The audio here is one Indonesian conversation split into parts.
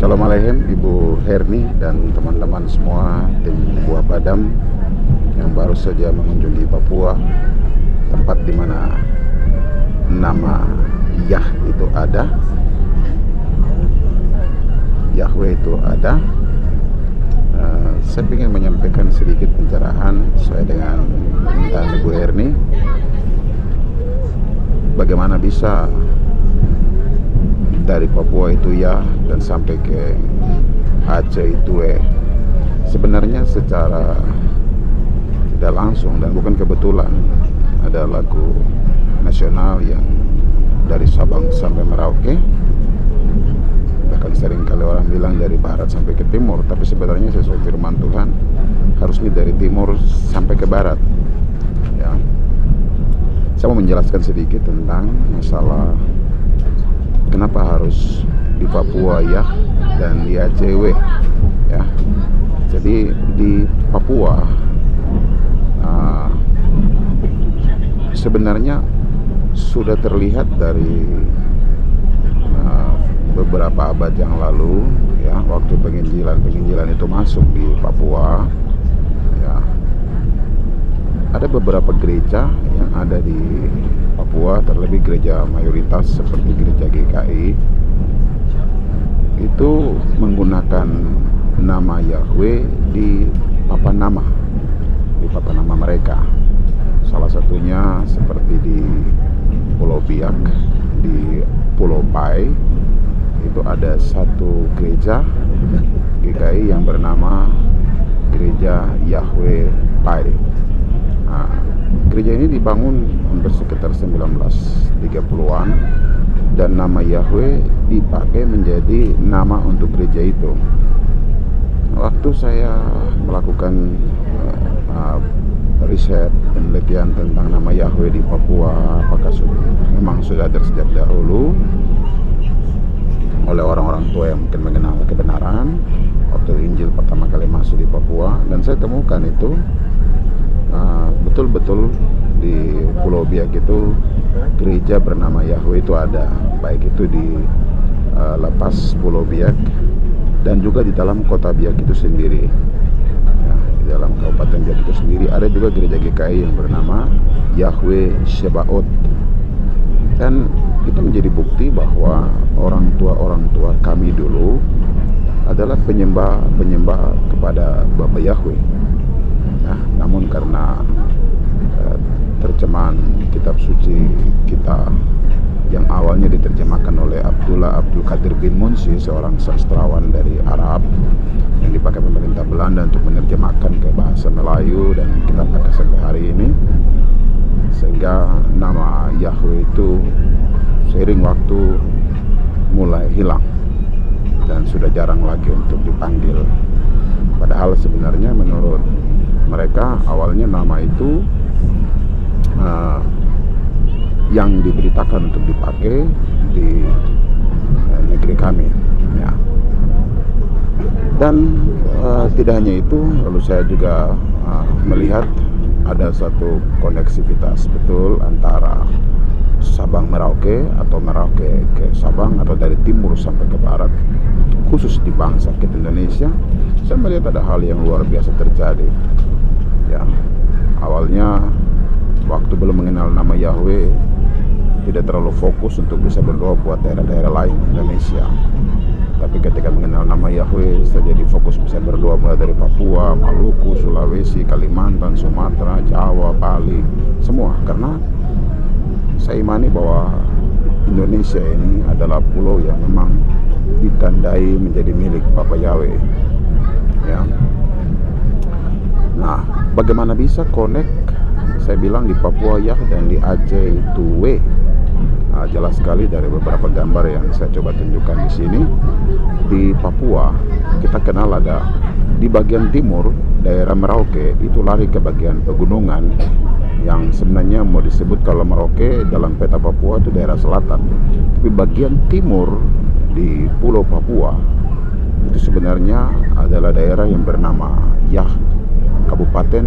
Assalamualaikum Ibu Herni dan teman-teman semua tim Buah Badam yang baru saja mengunjungi Papua, tempat di mana nama Yah itu ada, Yahweh itu ada. Saya ingin menyampaikan sedikit pencerahan sesuai dengan permintaan Ibu Herni. Bagaimana bisa dari Papua itu ya dan sampai ke Aceh itu sebenarnya secara tidak langsung dan bukan kebetulan ada lagu nasional yang dari Sabang sampai Merauke, bahkan sering kali orang bilang dari barat sampai ke timur, tapi sebenarnya sesuai firman Tuhan harusnya dari timur sampai ke barat ya. Saya mau menjelaskan sedikit tentang masalah kenapa harus di Papua ya dan di Aceh ya. Jadi di Papua sebenarnya sudah terlihat dari beberapa abad yang lalu ya, waktu penginjilan itu masuk di Papua ya. Ada beberapa gereja yang ada di Papua, terlebih gereja mayoritas seperti gereja GKI itu menggunakan nama Yahweh di papan nama mereka. Salah satunya seperti di Pulau Biak, di Pulau Pai itu ada satu gereja GKI yang bernama Gereja Yahweh Pai. Gereja ini dibangun hampir sekitar 1930-an dan nama Yahweh dipakai menjadi nama untuk gereja itu. Waktu saya melakukan riset penelitian tentang nama Yahweh di Papua, apakah memang sudah ada sejak dahulu oleh orang-orang tua yang mungkin mengenal kebenaran waktu Injil pertama kali masuk di Papua, dan saya temukan itu betul-betul di Pulau Biak itu gereja bernama Yahweh itu ada, baik itu di lepas Pulau Biak dan juga di dalam kota Biak itu sendiri ya, di dalam kabupaten Biak itu sendiri ada juga gereja GKI yang bernama Yahweh Shebaot, dan itu menjadi bukti bahwa orang tua kami dulu adalah penyembah kepada Bapa Yahweh. Nah, namun karena terjemahan kitab suci kita yang awalnya diterjemahkan oleh Abdullah Abdul Qadir bin Munsi, seorang sastrawan dari Arab yang dipakai pemerintah Belanda untuk menerjemahkan ke bahasa Melayu dan kita pakai sampai hari ini, sehingga nama Yahweh itu seiring waktu mulai hilang dan sudah jarang lagi untuk dipanggil. Padahal sebenarnya menurut mereka awalnya nama itu yang diberitakan untuk dipakai di negeri kami ya. Dan tidak hanya itu, lalu saya juga melihat ada satu koneksivitas betul antara Sabang Merauke atau Merauke ke Sabang atau dari timur sampai ke barat, khusus di bangsa kita Indonesia. Saya melihat ada hal yang luar biasa terjadi ya. Awalnya waktu belum mengenal nama Yahweh tidak terlalu fokus untuk bisa berdoa buat daerah-daerah lain Indonesia, tapi ketika mengenal nama Yahweh saya jadi fokus bisa berdoa mulai dari Papua, Maluku, Sulawesi, Kalimantan, Sumatera, Jawa, Bali, semua, karena saya imani bahwa Indonesia ini adalah pulau yang memang ditandai menjadi milik Bapa Yahweh ya. Nah, bagaimana bisa connect? Saya bilang di Papua ya dan di Aceh itu jelas sekali dari beberapa gambar yang saya coba tunjukkan di sini. Di Papua kita kenal ada di bagian timur daerah Merauke itu lari ke bagian pegunungan yang sebenarnya mau disebut kalau Merauke dalam peta Papua itu daerah selatan, tapi bagian timur di Pulau Papua itu sebenarnya adalah daerah yang bernama Yah, kabupaten,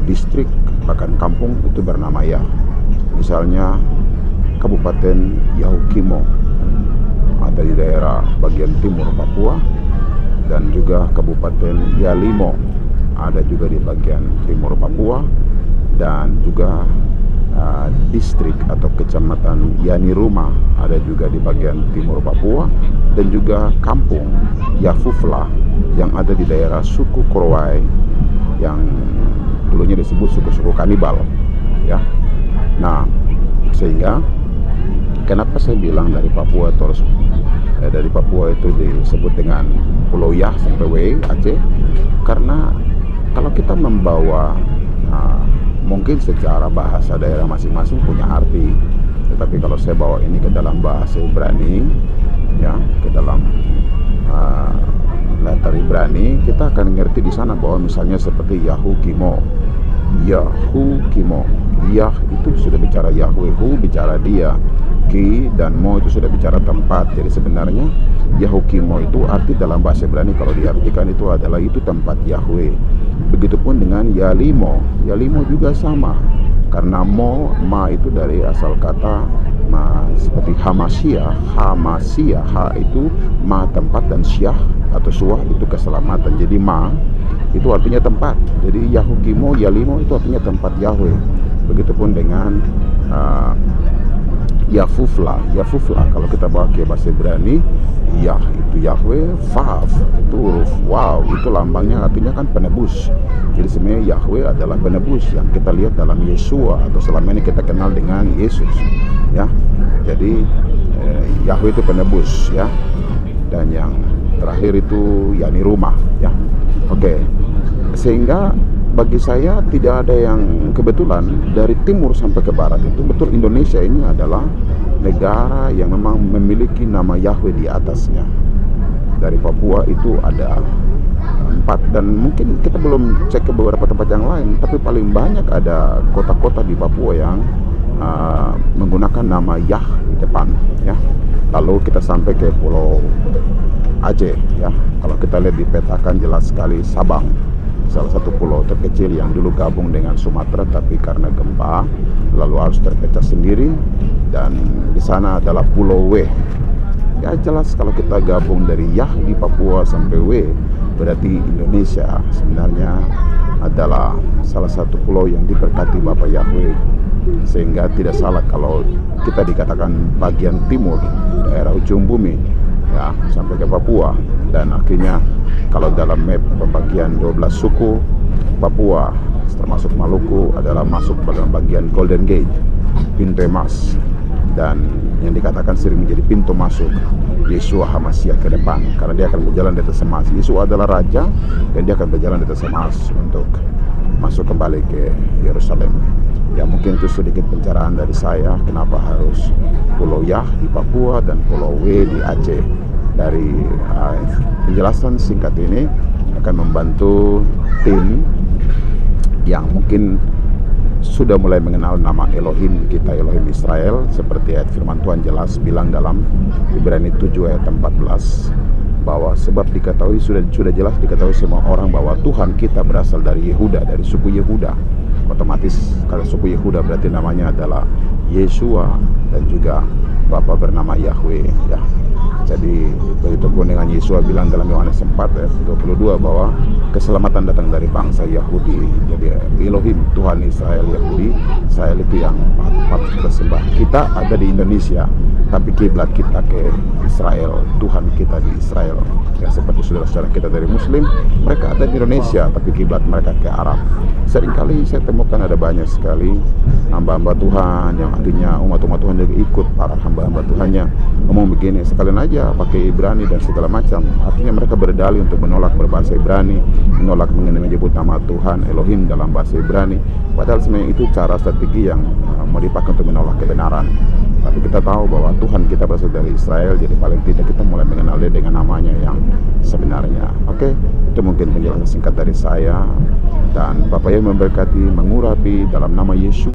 distrik, bahkan kampung itu bernama Yah. Misalnya Kabupaten Yahukimo ada di daerah bagian timur Papua, dan juga Kabupaten Yalimo ada juga di bagian timur Papua, dan juga distrik atau kecamatan Yaniruma ada juga di bagian timur Papua, dan juga kampung Yafufla yang ada di daerah suku Korowai yang dulunya disebut suku-suku kanibal, ya. Nah, sehingga kenapa saya bilang dari Papua terus dari Papua itu disebut dengan Pulau Yah sampai W Aceh, karena kalau kita membawa mungkin secara bahasa daerah masing-masing punya arti, tetapi kalau saya bawa ini ke dalam bahasa Ibrani, ya, ke dalam letter Ibrani, kita akan ngerti di sana bahwa misalnya seperti Yahu Kimo, Yah itu sudah bicara Yahweh, Hu bicara dia, Ki dan Mo itu sudah bicara tempat. Jadi sebenarnya Yahukimo itu arti dalam bahasa Ibrani kalau diartikan itu adalah itu tempat Yahweh. Begitupun dengan Yalimo, Yalimo juga sama, karena ma itu dari asal kata seperti Hamasia, ha itu ma tempat, dan syah atau suah itu keselamatan. Jadi ma itu artinya tempat. Jadi Yahukimo, Yalimo itu artinya tempat Yahweh. Begitupun dengan Yafufla kalau kita bawa ke bahasa Ibrani, Yah itu Yahweh, Vav itu huruf Wow, itu lambangnya artinya kan penebus. Jadi sebenarnya Yahweh adalah penebus yang kita lihat dalam Yesua atau selama ini kita kenal dengan Yesus, ya. Jadi Yahweh itu penebus, ya. Dan yang terakhir itu Yaniruma, ya. Oke. Sehingga bagi saya tidak ada yang kebetulan dari timur sampai ke barat itu betul Indonesia ini adalah negara yang memang memiliki nama Yahweh di atasnya. Dari Papua itu ada 4, dan mungkin kita belum cek ke beberapa tempat yang lain, tapi paling banyak ada kota-kota di Papua yang menggunakan nama Yah di depan, ya. Lalu kita sampai ke Pulau Aceh, ya. Kalau kita lihat di petakan jelas sekali Sabang, salah satu pulau terkecil yang dulu gabung dengan Sumatera, tapi karena gempa lalu harus terpecah sendiri, dan di sana adalah Pulau W. Ya jelas kalau kita gabung dari Yah di Papua sampai W, berarti Indonesia sebenarnya adalah salah satu pulau yang diberkati Bapa Yahweh. Sehingga tidak salah kalau kita dikatakan bagian timur, daerah ujung bumi, ya, sampai ke Papua. Dan akhirnya kalau dalam map pembagian 12 suku, Papua termasuk Maluku adalah masuk dalam bagian Golden Gate, pintu emas, dan yang dikatakan sering menjadi pintu masuk Yesua Hamasiah ke depan, karena dia akan berjalan di atas emas. Yesua adalah raja dan dia akan berjalan di atas emas untuk masuk kembali ke Yerusalem. Ya, mungkin itu sedikit pencerahan dari saya kenapa harus Pulau Yah di Papua dan Pulau W di Aceh. Dari penjelasan singkat ini akan membantu tim yang mungkin sudah mulai mengenal nama Elohim kita, Elohim Israel, seperti ayat firman Tuhan jelas bilang dalam Ibrani 7 ayat 14, bahwa sebab diketahui sudah jelas diketahui semua orang bahwa Tuhan kita berasal dari Yehuda, dari suku Yehuda. Otomatis kalau suku Yehuda berarti namanya adalah Yesua, dan juga Bapa bernama Yahweh, ya. Jadi begitu pun dengan Yesua bilang dalam Yohanes 4 ayat 22 bahwa keselamatan datang dari bangsa Yahudi. Jadi Elohim, Tuhan Israel Yahudi, Israel itu yang patut kita sembah. Kita ada di Indonesia, tapi kiblat kita ke Israel, Tuhan kita di Israel. Ya, seperti saudara-saudara kita dari Muslim, mereka ada di Indonesia, tapi kiblat mereka ke Arab. Seringkali saya temukan ada banyak sekali hamba-hamba Tuhan yang artinya umat-umat Tuhan juga ikut para hamba-hamba Tuhannya ngomong begini, sekalian aja pakai Ibrani dan segala macam. Artinya mereka berdalih untuk menolak berbahasa Ibrani, menolak menyebut nama Tuhan Elohim dalam bahasa Ibrani. Padahal sebenarnya itu cara strategi yang mau dipakai untuk menolak kebenaran. Tapi kita tahu bahwa Tuhan kita berasal dari Israel, jadi paling tidak kita mulai mengenal dia dengan namanya yang sebenarnya. Oke, itu mungkin penjelasan singkat dari saya. Dan Bapak yang memberkati, mengurapi dalam nama Yesus.